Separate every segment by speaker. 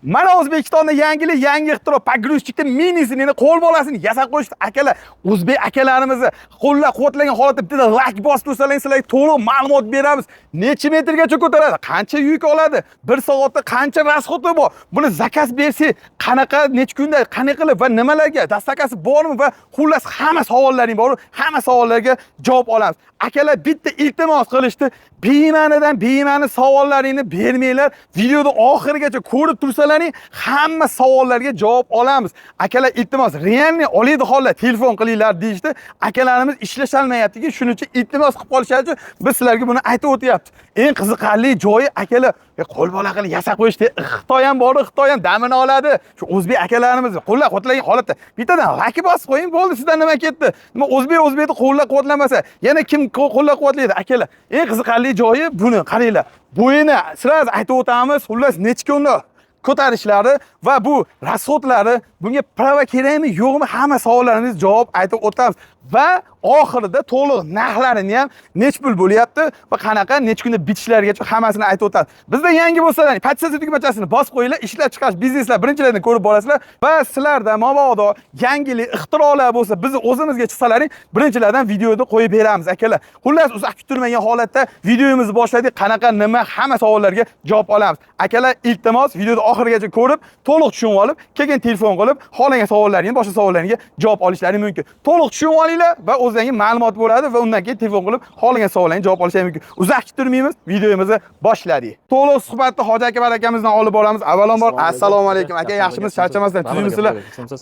Speaker 1: Mana O'zbekistonda yangi ixtiro pogruzchikda minisini qo'l bolasini yasab qo'yishdi akalar. O'zbek akalarimizni qo'llab-quvvatlagan holatda bitta like bosib tursalar, sizlarga to'liq ma'lumot beramiz. Necha metrgacha ko'taradi? Qancha yuk oladi? 1 soatda qancha rasxoti bor? Buni zakaz bersak, qanaqa, necha kunda, qanaqa qilib va nimalarga dastakasi bormi va xullas hamma savollaring bor. Hamma savollarga javob olamiz. Akalar bitta iltimos qilishdi. Bema'ni savollaringni bermanglar. Videoda oxirigacha ko'rib tursalaring, hamma savollarga javob olamiz. Akalar iltimos, realni oladi holat telefon qilinglar deyishdi. Akalarimiz ishlasholmayaptiki, shuning uchun iltimos qilib qolishar uchun biz sizlarga buni aytib o'tyapmiz. Eng qiziqarli joyi akalar, qo'l bola qilib yasab qo'yishdi. Xitoy ham bor, Xitoy ham damini oladi. Shu o'zbek akalarimiz qo'llab-quvvatlagan holatda bittadan like bosib qo'ying, bo'ldi, sizdan nima ketdi? Nima o'zbekni qo'llab-quvvatlamasa, yana kim qo'llab-quvvatlaydi akalar? Eng qiziqarli joyi buni qaranglar. Bo'yini siz aytib o'tamiz, xullas necha kunlar ko'tarishlari va bu rasxotlari, bunga prava kerakmi, yo'qmi, hamma savollaringiz javob aytib o'tamiz va oxirida to'liq narxlarini ham nech pul bo'lyapti va qanaqa nech kunda bitishlarigacha hammasini aytib o'tamiz. Bizda yangi bo'lsalar, podsessiya tugmachasini bosib qo'yinglar, ishlab chiqarish bizneslar birinchilardan ko'rib borasizlar va sizlarda mabodo yangilik, ixtirolar bo'lsa, bizni o'zimizga chiqsalaring, birinchilardan videoda qo'yib beramiz akalar. Xullas, uzoq kuttirmagan holatda videomizni boshladik. Qanaqa, nima, hamma savollarga javob olamiz. Akalar, iltimos, videoda oxirigacha ko'rib, to'liq tushunib olib, keyin telefon qilib, xohlagan savollaringizni, boshqa savollaringizga javob olishlari mumkin. To'liq tushunib olinglar va o'zingizga ma'lumot bo'ladi va undan keyin telefon qilib, xohlagan savollaringizga javob olishingiz mumkin. Uzoq kuttirmaymiz, videomizni boshladik. To'liq suhbatni Hoji aka akamizdan olib boramiz. Avvalambor assalomu alaykum aka, yaxshimisiz, charchamasdan tuzuymizlar.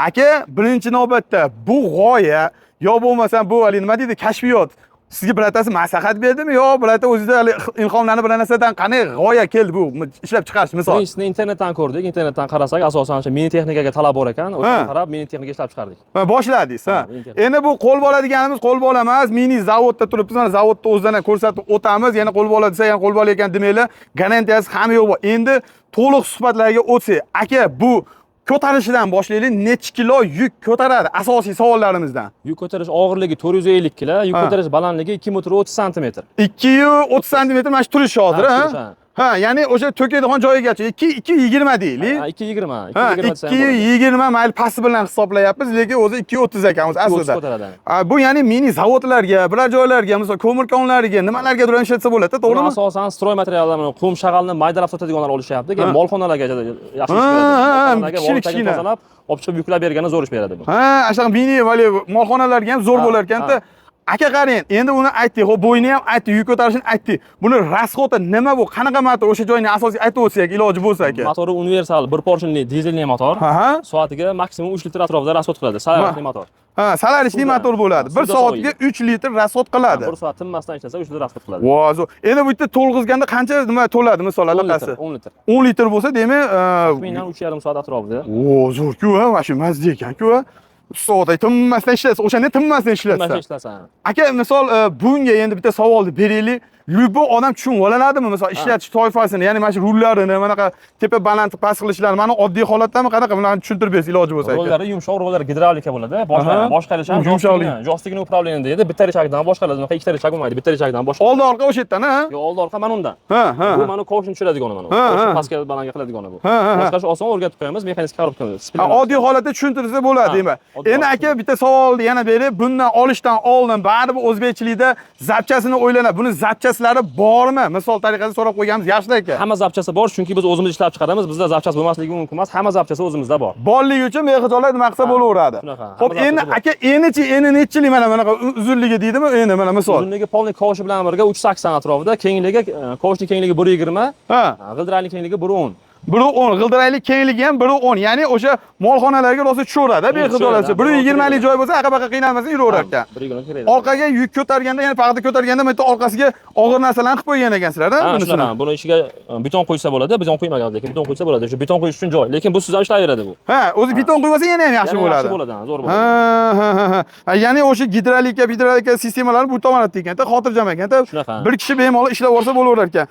Speaker 1: Aka, birinchi navbatda bu g'oya yo bo'lmasam bu nima deydi, kashfiyot sizga birontasi maslahat berdimi yo birorta o'zingizda ilhomlanib bir narsadan qanday g'oya keldi bu ishlab chiqarish misol?
Speaker 2: Biz internetdan ko'rdik, internetdan qarasak asosan o'sha mini texnikaga talab bor ekan, o'sha qarab mini texnika ishlab chiqardik.
Speaker 1: Ha, boshladingiz, ha. Endi bu qo'l bola deganimiz qo'l bola emas, mini zavodda turibmiz, mana zavodda o'zdan ko'rsatib o'tamiz, yana qo'l bola desa, yana qo'l bola ekan demaylar, garantiyasi hamma yo'q bor. Endi to'liq suhbatlarga o'tsak, aka bu ko'tarishidan boshlaylik, necha kilo yuk ko'taradi asosiy savollarimizdan?
Speaker 2: Yuk ko'tarish og'irligi 450 kg, yuk ko'tarish balandligi 2,30 cm.
Speaker 1: 2,30 cm mana shu turish hozir, ha? Ha, ya'ni o'sha to'kadigan joyigacha 2,20 deylik.
Speaker 2: 2,20.
Speaker 1: 2,20 mayli pasti bilan hisoblayapmiz, lekin o'zi 2,30 ekanmiz aslida. Bu ya'ni mini zavodlarga, biror joylarga, masalan, ko'mir konlariga, nimalarga turib ishlatsa bo'ladi, to'g'rimi?
Speaker 2: Asosan stroy materiallarni, qum shag'alni maydalab sotadiganlar olishyapti, keyin molxonalarga yaxshi ish beradi. Tozalab, olib chiqib yuklab bergani zo'r ish beradi bu.
Speaker 1: Ha, ashaq mini molxonalarga ham zo'r bo'lar ekanda. Aka qarang, endi uni aytdik, xo'p, bo'yini ham aytdik, yuk ko'tarishini aytdik. Buni rasxoti nima bu? Qanaqa motor? O'sha joyni asosiy aytib o'tsak, iloji bo'lsa aka.
Speaker 2: Motori universal, bir porshinli dizelli motor. Soatiga maksimum 3 litr atrofida rasxot qiladi. Salarishli motor.
Speaker 1: Ha, salarishli motor bo'ladi. 1 soatga 3 litr rasxot qiladi.
Speaker 2: 1 soat tinmasdan ishlasa 3 litr rasxot qiladi.
Speaker 1: Vozo. Endi bu yerda to'lg'izganda qancha nima to'ladi, misol allaqasi?
Speaker 2: 10 litr.
Speaker 1: 10 litr bo'lsa, demak,
Speaker 2: taxminan 3,5 soat atrofida.
Speaker 1: O, zo'r-ku, ha, mana shu mazza ekan-ku. Soatda tinmasdan ishlatsa, o'shanda tinmasdan ishlatsa. Aka, misol bunga endi bitta savolni beraylik. Lubo odam tushunib oladimi? Misol ishlatish toifasini, ya'ni mana shu rullarini, mana tepa baland past qilishlarini, mana oddiy holatdami, qanaqa bularni tushuntirib bersangiz iloji bo'lsa aka.
Speaker 2: Rollari yumshoq, rollar gidravlika bo'ladi. Boshqarish ham joystikning upravleniya deydi. Bitta rechakdan boshqaradi, unaqa ikkita rechak bo'lmaydi, bitta rechakdan boshqaradi.
Speaker 1: Oldi orqa o'sha yerdan, ha?
Speaker 2: Yo'q, oldi orqa mana undan. Bu mana qo'shni tushiradigani mana. Pastga balandga qiladigani bu. Boshqarish oson, o'rgatib qo'yamiz, mexanik ko'rib qo'yamiz.
Speaker 1: Oddiy holatda tushuntirsa bo'ladi, deyman. Endi aka bitta savolni yana berib, bundan olishdan oldin baribir o'zbekchilikda zapchasini o'ylanadi. Buni zapchaslari bormi? Misol tariqasida so'rab qo'yganmiz, yaxshi aka.
Speaker 2: Hamma zapchasi bor, chunki biz o'zimiz ishlab chiqaramiz. Bizda zapchas bo'lmasligi mumkin emas. Hamma zapchasi o'zimizda bor.
Speaker 1: Borligi uchun mexijollar nima qilsa bo'laveradi. Xo'p, endi aka, endi nechilik mana bunaqa uzunligi deydimi? Endi mana misol.
Speaker 2: Uzunligi polni koshi bilan birga 380 atrofida, kengligi koshning kengligi 120, g'ildirayning kengligi 110.
Speaker 1: 110, g'ildiraylik kengligi ham 110. Ya'ni o'sha molxonalarga rosa tushaveradi, bexijolasi. 120 lik joy bo'lsa, aqa-baqa qiynalmasdan yuraverar ekan. Orqaga yuk ko'targanda, ya'ni paxta ko'targanda bitta orqasiga og'ir narsalarni qilib qo'ygan ekansizlar-da, bunisini.
Speaker 2: Buni ichiga beton qo'ysa bo'ladi, beton qo'ymagan, lekin beton qo'ysa bo'ladi. Shu beton qo'yish uchun joy, lekin bu sizdan ishlayveradi bu.
Speaker 1: Ha, o'zi beton qo'ymasa yana ham yaxshi bo'ladi.
Speaker 2: Yaxshi bo'ladi, zo'r bo'ladi.
Speaker 1: Ha. Ya'ni o'sha gidrolika sistemalar bu tomonatda ekanda, xotirjam ekanda. Bir kishi bemalol ishlab olsa bo'laverar ekan.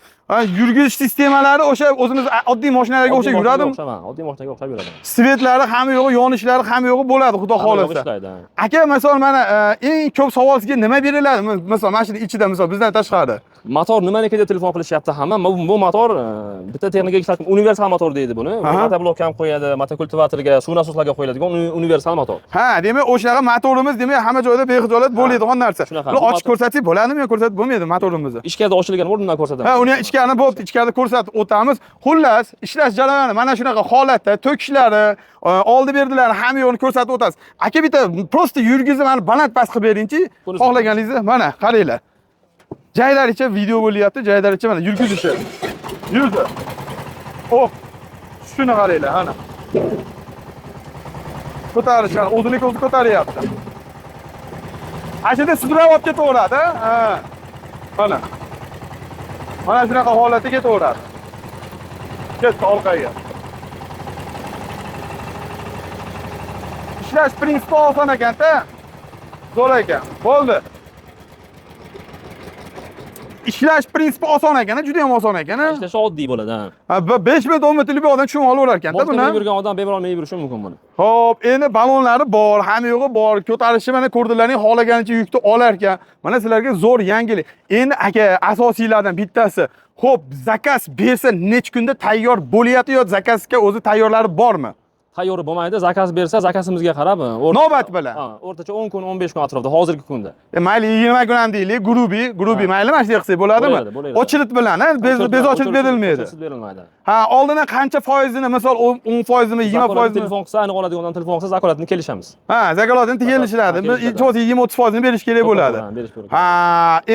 Speaker 1: Yurgish sistemalari o'sha o'zimiz oddiy mashinalarga o'xshab yuradimi?
Speaker 2: Oddiy mashinaga o'xshab yuradi.
Speaker 1: Svetlari hamma yo'g'i, yonishlari hamma yo'g'i bo'ladi, xudo xolasa. Aka, misol mana eng ko'p savol sizga nima beriladi? Misol mashina ichida, misol bizdan tashqari.
Speaker 2: Motor nimaniki deb telefon qilishyapti hamma. Bu motor bitta texnika ishlatilgan universal motor deydi buni. Motoblokka ham qo'yadi, motokultivatorga, suv nasoslariga qo'yiladigan universal motor.
Speaker 1: Ha, demak, o'shaqa motorimiz demak hamma joyda bexijolat bo'ladigan narsa. Buni ochib ko'rsatsak bo'ladimi yo ko'rsatib bo'lmaydi motorimizni?
Speaker 2: Ichkarida ochilgan o'rnidan ko'rsataman.
Speaker 1: Ha, uni ichkarida bo'lib, ichkarida ko'rsatib o'tamiz. Xullas, ishlash jarayoni mana shunaqa holatda, to'kishlari, oldi berdilar, hamma yo'qni ko'rsatib o'tasiz. Aka bitta prosta yurgizni mana baland past qilib beringchi, xohlaganingizni. Mana, qaranglar. Joylaricha video bo'lyapti, joylaricha mana yurgizishi. Yurdi. Oh. Shuni qaranglar, ana. Ko'tarishlar, o'zini ko'taryapti. Ashida sudrab olib ketaveradi, ha. Mana. Mana shunaqa holatga ketaveradi. Ketdi orqaga. Ishlash prinsipi oson ekan-da. Zo'r ekan. Bo'ldi. Ishlash prinsipi oson ekan, juda ham oson ekan.
Speaker 2: Ishlash oddiy bo'ladi, ha.
Speaker 1: Ha, 5 minut 10 minutlik bir odam tushunib olaverar ekan-da buni.
Speaker 2: Boshqa yurgan odam bemalol yurishi mumkin buni.
Speaker 1: Xo'p, endi ballonlari bor, hamma yo'g'i bor. Ko'tarishi mana ko'rdilaring xohlaganicha yukni olar ekan. Mana sizlarga zo'r yangilik. Endi aka, asosiylardan bittasi. Xo'p, zakaz bersa necha kunda tayyor bo'lyapti yo zakazga o'zi tayyorlari bormi?
Speaker 2: Tayyor bo'lmaydi, zakaz bersa, zakazimizga qarab,
Speaker 1: navbat bilan.
Speaker 2: Ha, o'rtacha 10 kun, 15 kun atrofida hozirgi kunda.
Speaker 1: Mayli 20 kun ham deylik, grubi mayli mana shunday qilsak bo'ladimi? Ochilit bilan, bez ochilib berilmaydi.
Speaker 2: Berilmaydi.
Speaker 1: Ha, oldindan qancha foizini, misol 10%mi, 20%mi
Speaker 2: telefon qilsa, aniq oladigan odam telefon qilsa, zakolatini kelishamiz.
Speaker 1: Ha, zakolatini kelishiladi. Biz 20-30%ni berish kerak bo'ladi. Ha,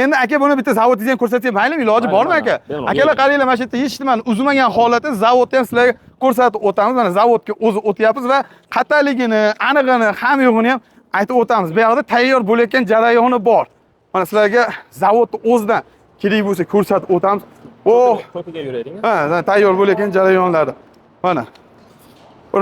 Speaker 1: endi aka buni bitta zavodingizga ko'rsatsak maylimi, iloji bormi aka? Akalar qaranglar, mana shu yerda eshitdim, uzmagan holatda zavodda ham sizlarga ko'rsatib o'tamiz. Mana zavodga o'zi o'tyapmiz va qat'aligini, anig'ini, ham yo'g'ini ham aytib o'tamiz. Bu yerda tayyor bo'layotgan jarayoni bor. Mana sizlarga zavodni o'zidan kerak bo'lsa ko'rsatib o'tamiz.
Speaker 2: Ko'piga yuraylik.
Speaker 1: Ha, tayyor bo'layotgan jarayonlari. Mana.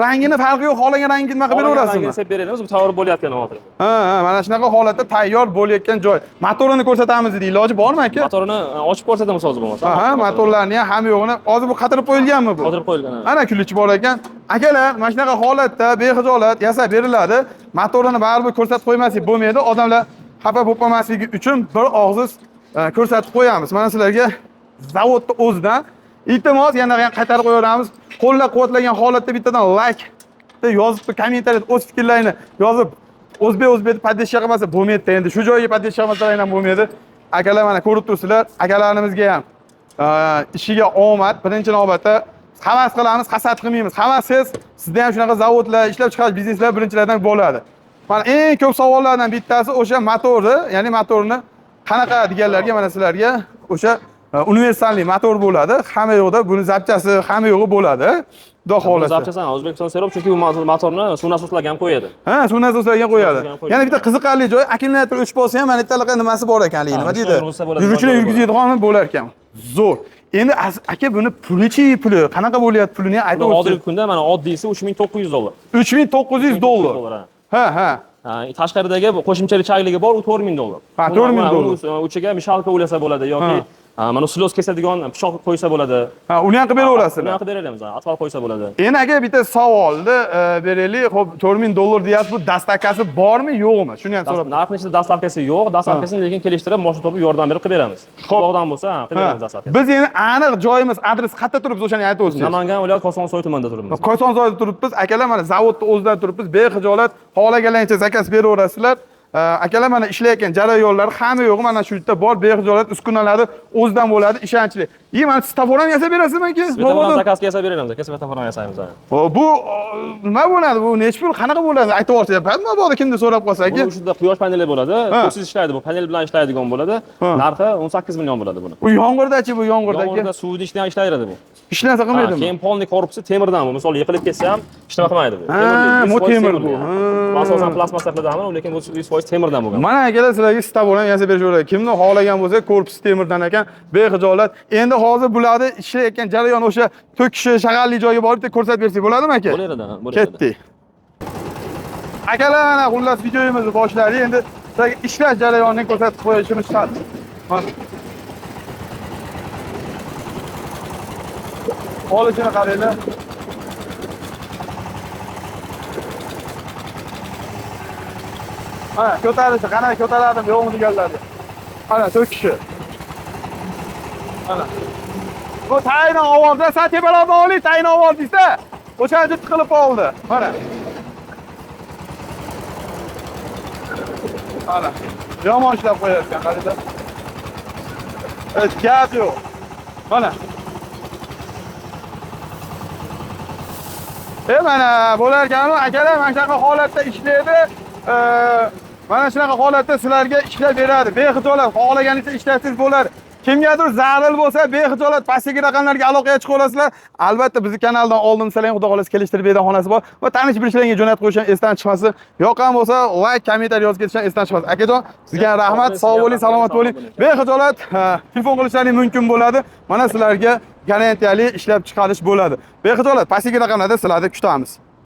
Speaker 1: Rangini farqi yo'q, xohlagan rangini nima qilib beraverasizmi?
Speaker 2: Rangini sepib beramiz, bu tayyor bo'layotgan hozir.
Speaker 1: Ha, mana shunaqa holatda tayyor bo'layotgan joy. Motorini ko'rsatamiz deydi. Iloji bormi aka?
Speaker 2: Motorini ochib ko'rsatamiz hozir bo'lmasa.
Speaker 1: Ha, motorlarni ham yo'g'ini. Hozir bu qatirib qo'yilganmi bu?
Speaker 2: Qatirib qo'yilgan.
Speaker 1: Ana kulchi bor ekan. Akalar, mana shunaqa holatda bexijolat yasab beriladi. Motorini baribir ko'rsatib qo'ymaslik bo'lmaydi. Odamlar xafa bo'lib qolmasligi uchun bir og'iz ko'rsatib qo'yamiz. Mana sizlarga zavodni o'zidan iltimos yana ham qaytarib qo'yamiz. Qo'llab-quvvatlagan holatda bittadan like yozib, kommentariyada o'z fikrlarini yozib, o'zbek poddesh qilmasa bo'lmaydi endi. Shu joyga poddesh qilmasalar ham bo'lmaydi. Akalar mana ko'rib turibsizlar. Akalarimizga ham ishiga omad. Birinchi navbatda havas qilamiz, hasad qilmaymiz. Havasiz sizda ham shunaqa zavodlar, ishlab chiqarish bizneslar birinchilardan bo'ladi. Mana eng ko'p savollardan bittasi o'sha motori, ya'ni motorni qanaqa deganlarga mana sizlarga o'sha universalli motor bo'ladi. Hamma yo'qda buni zapchasi hamma yo'g'i bo'ladi. Xudo xolasa.
Speaker 2: Zapchasi O'zbekiston Serob, chunki bu motorni suv nasoslarga ham qo'yadi.
Speaker 1: Ha, suv nasoslarga qo'yadi. Yana bitta qiziqarli joy, akkumulyator 3 bo'lsa ham mana bittaqa nimasi bor ekanligi, nima deydi? Yuruvchilar yurgizadigan bo'lar ekan. Zo'r. Endi aka buni puli qanaqa bo'lyapti pulini aytib o'tsangiz.
Speaker 2: Hozirgi kunda mana oddiysi $3900.
Speaker 1: $3900. Ha.
Speaker 2: Tashqaridagi qo'shimchalik chayligi bor, u $4000.
Speaker 1: Ha, $4000.
Speaker 2: Uchiga mishalka ulasa bo'ladi yoki mana silos kesadigan pichoq qo'ysa bo'ladi.
Speaker 1: Ha, uni ham qilib beraverasizlar.
Speaker 2: Uni ham qilib beramiz, atval qo'ysa bo'ladi.
Speaker 1: Endi aka bitta savolni beraylik. Xo'p, $4000 deyapsiz, bu dastavkasi bormi, yo'qmi? Shuni ham so'rab.
Speaker 2: Narxni ichida dastavkasi yo'q, dastavkasini lekin kelishtirib, mashina topib yordam berib qilib beramiz. Xudodan bo'lsa, qilib beramiz dastavkasini.
Speaker 1: Biz endi aniq joyimiz, adres qayerda turibsiz, o'shani aytib o'tsangiz.
Speaker 2: Namangan viloyat Kosonsoy tumanida turibmiz.
Speaker 1: Kosonsoyda turibmiz. Akalar mana zavodni o'zidan turibmiz. Bexijolat xohlaganingcha zakaz beraverasizlar. Akalar mana ishlayotgan jarayonlar hamma yo'g'i mana shu yerda bor. Bexijolat uskunalari o'zidan bo'ladi, ishonchli. Mana svetofor ham yasab berasizmi aka?
Speaker 2: Svetofor zakazga yasab beramiz, aka, svetofor ham yasaymiz.
Speaker 1: Bu nima bo'ladi? Bu necha pul, qanaqa bo'ladi? Aytib o'rsangiz. Mabodo kimni so'rab qolsa aka.
Speaker 2: Bu shunda quyosh paneli bo'ladi, ko'ksiz ishlaydi, bu panel bilan ishlaydigan bo'ladi. Narxi 18 million bo'ladi buni.
Speaker 1: Bu yomg'irda-chi, bu yomg'irda aka?
Speaker 2: Yomg'irda suvda ishlaydi bu.
Speaker 1: Ishlansa qilmaydimi?
Speaker 2: Keyin polni korpusi temirdan bu. Misol yiqilib ketsa ham ishlama qilmaydi bu.
Speaker 1: Temir bu.
Speaker 2: Asosan plastmassadan, lekin bu 100% temirdan bo'lgan.
Speaker 1: Mana akalar sizlarga svetofor ham yasab berishaveradi. Kimni xohlagan bo'lsa, korpusi temirdan ekan, bexijolat. Endi hozir bularni ishlayotgan jarayon o'sha to'kishi, shag'alli joyiga borib ko'rsatib bersak bo'ladimi aka?
Speaker 2: Bo'ladi.
Speaker 1: Ketdik. Akalar, mana xullas videomizni boshladik. Endi sizlarga ishlash jarayonini ko'rsatib qo'yishimiz shart. Olishini qaranglar. Ha, ko'tarishi, qanaqa ko'taradimi, yo'qmi deganlarga. Mana to'kishi. Mana. Bu tayin ovozda, sen tepalardan oling, tayin ovoz deysa, o'shancha tiqilib qoldi. Mana. Mana. Yomon ishlab qo'yayotgan, qarangda. Gap yo'q. Mana. Mana bo'larkanmi, akalar mana shunaqa holatda ishlaydi. Mana shunaqa holatda sizlarga ishlab beradi. Bexijolat xohlaganingcha ishlasangiz bo'ladi. Kimgadir zarur bo'lsa, bexijolat pastdagi raqamlarga aloqaga chiqib olasizlar. Albatta bizni kanaldan oldim sizlarga xudo xolasa kelishtirib beradigan xonasi bor va tanish bilishlarga jo'natib qo'yishdan esdan chiqmasin. Yoqqan bo'lsa, like, kommentariy yozib ketishdan esdan chiqmasin. Akajon, sizga rahmat, sog' bo'ling, salomat bo'ling. Bexijolat telefon qilishlaringiz mumkin bo'ladi. Mana sizlarga garantiyali ishlab chiqarish bo'ladi. Bexijolat pastdagi raqamlarda sizlarni kutamiz.